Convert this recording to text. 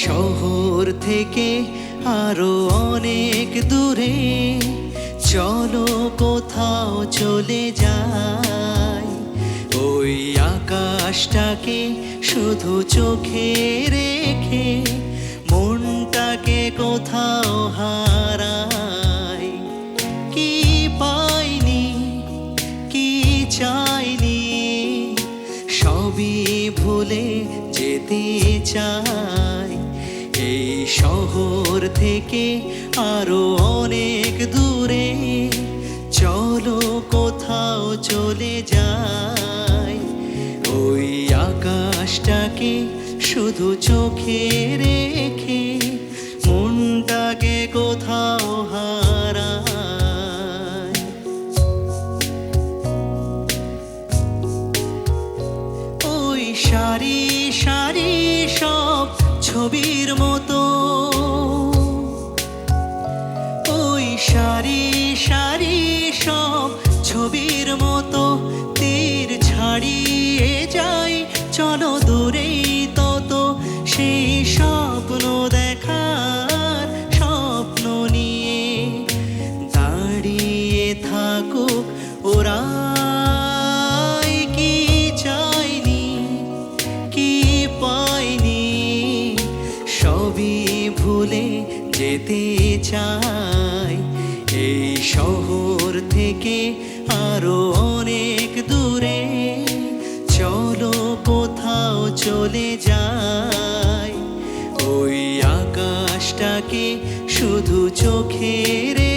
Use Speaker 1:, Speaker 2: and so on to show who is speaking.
Speaker 1: শহর থেকে আরো অনেক দূরে চলো কোথাও চলে যাই। ওই আকাশটাকে শুধু চোখে রেখে মনটাকে কোথাও হারাই। কি পাইনি কি চাইনি সবই ভুলে যেতে চাই। এই শহর থেকে আরো অনেক দূরে চলো কোথাও চলে যাই। ওই আকাশটাকে শুধু চোখে রেখে মনটাকে কোথাও হারাই। ওই সারি সারি সব ছবির মতো, ওই সারি সারি সব ছবির মতো তীর ছাড়িয়ে যাই। চলো দূরেই তত সেই স্বপ্ন দেখার স্বপ্ন নিয়ে দাঁড়িয়ে থাকুক ওরা। কি চাইনি কি পাইনি সবই ভুলে যেতে চাই। এই শহর থেকে আরো অনেক দূরে চলো কোথাও চলে যাই। ওই আকাশটাকে শুধু চোখে রে